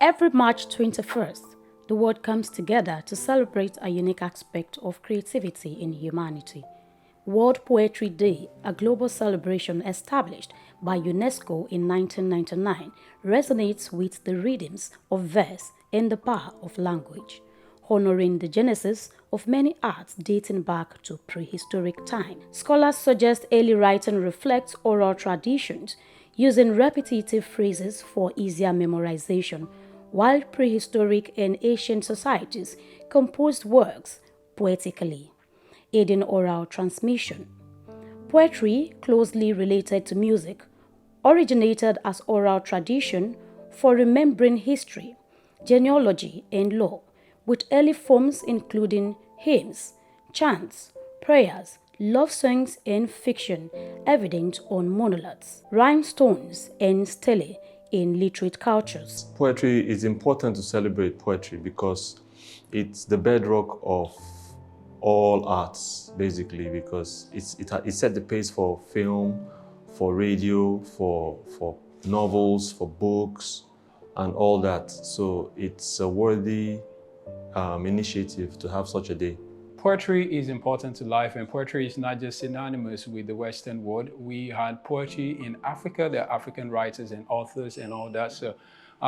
Every March 21st, the world comes together to celebrate a unique aspect of creativity in humanity. World Poetry Day, a global celebration established by UNESCO in 1999, resonates with the rhythms of verse and the power of language, honoring the genesis of many arts dating back to prehistoric time. Scholars suggest early writing reflects oral traditions, using repetitive phrases for easier memorization, while prehistoric and ancient societies composed works poetically, aiding oral transmission. Poetry, closely related to music, originated as oral tradition for remembering history, genealogy, and law, with early forms including hymns, chants, prayers, love songs, and fiction evident on monoliths, rhinestones, and stelae in literate cultures. Poetry is important to celebrate poetry because it's the bedrock of all arts, basically, because it set the pace for film, for radio, for novels, for books, and all that. So it's a worthy initiative to have such a day. Poetry is important to life, and poetry is not just synonymous with the Western world. We had poetry in Africa, there are African writers and authors and all that. So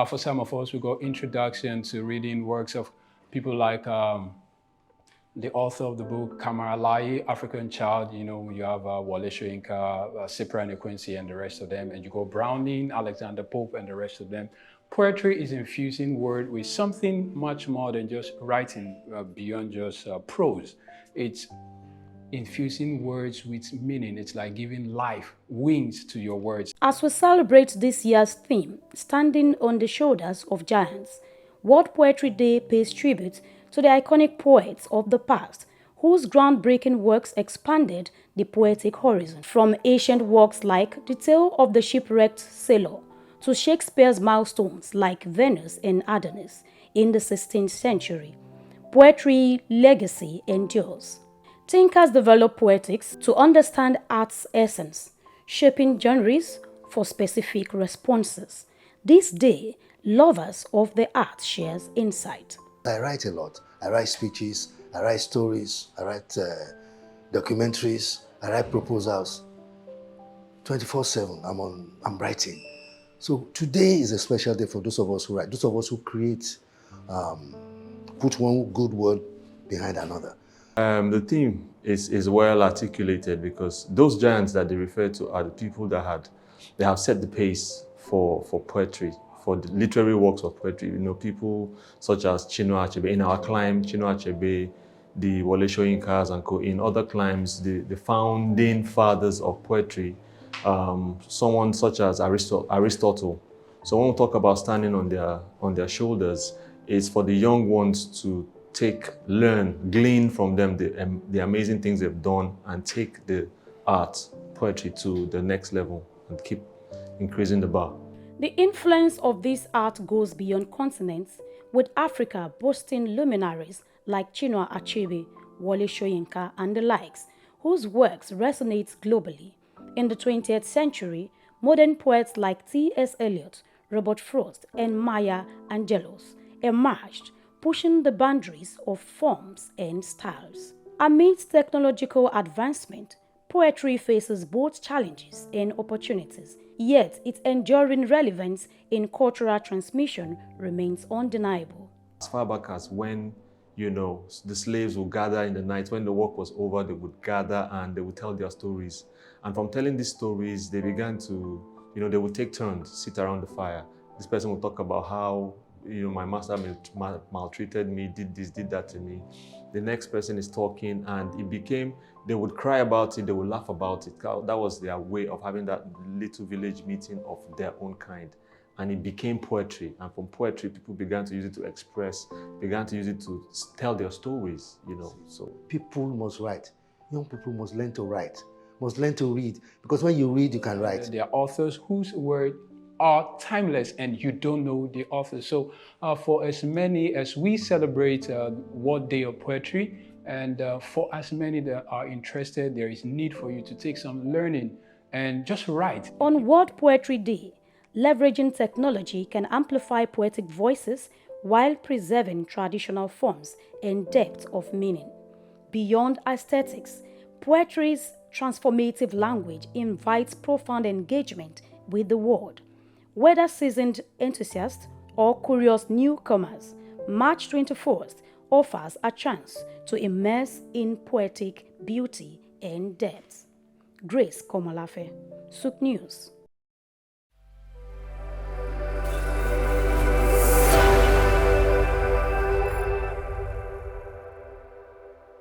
for some of us, we got introduction to reading works of people like the author of the book, Kamaralai, African Child. You know, you have Wole Soyinka, Cyprian Quincy, and the rest of them. And you go Browning, Alexander Pope, and the rest of them. Poetry is infusing word with something much more than just writing, beyond just prose. It's infusing words with meaning. It's like giving life, wings to your words. As we celebrate this year's theme, Standing on the Shoulders of Giants, World Poetry Day pays tribute to the iconic poets of the past, whose groundbreaking works expanded the poetic horizon. From ancient works like The Tale of the Shipwrecked Sailor to Shakespeare's milestones like Venus and Adonis in the 16th century, poetry legacy endures. Thinkers develop poetics to understand art's essence, shaping genres for specific responses. This day, lovers of the art shares insight. I write a lot. I write speeches, I write stories, I write documentaries, I write proposals. 24/7, I'm writing. So today is a special day for those of us who write, those of us who create, put one good word behind another. The theme is well articulated because those giants that they refer to are the people that have set the pace for poetry, for the literary works of poetry. You know, people such as Chinua Achebe, in our climb, Chinua Achebe, the Wole Soyinkas and co. In other climes, the founding fathers of poetry, someone such as Aristotle. So when we talk about standing on their shoulders, it's for the young ones to glean from them the amazing things they've done and take the art, poetry to the next level and keep increasing the bar. The influence of this art goes beyond continents, with Africa boasting luminaries like Chinua Achebe, Wole Soyinka, and the likes, whose works resonate globally. In the 20th century, modern poets like T.S. Eliot, Robert Frost, and Maya Angelou's emerged, pushing the boundaries of forms and styles. Amidst technological advancement, poetry faces both challenges and opportunities, yet its enduring relevance in cultural transmission remains undeniable. As far back as when, you know, the slaves would gather in the night, when the work was over, they would gather and they would tell their stories. And from telling these stories, they began to, you know, they would take turns, sit around the fire. This person would talk about how, you know, my master maltreated me, did this, did that to me. The next person is talking, and it became, they would cry about it, they would laugh about it. That was their way of having that little village meeting of their own kind. And it became poetry. And from poetry, people began to use it to express, began to use it to tell their stories, you know. So people must write. Young people must learn to write, must learn to read. Because when you read, you can write. There are authors whose words are timeless and you don't know the author. So for as many as we celebrate World Day of Poetry, and for as many that are interested, there is need for you to take some learning and just write. On World Poetry Day, Leveraging technology can amplify poetic voices while preserving traditional forms and depth of meaning. Beyond aesthetics, poetry's transformative language invites profound engagement with the world. Whether seasoned enthusiasts or curious newcomers, March 21st offers a chance to immerse in poetic beauty and depth. Grace Komolafe, SouqNews.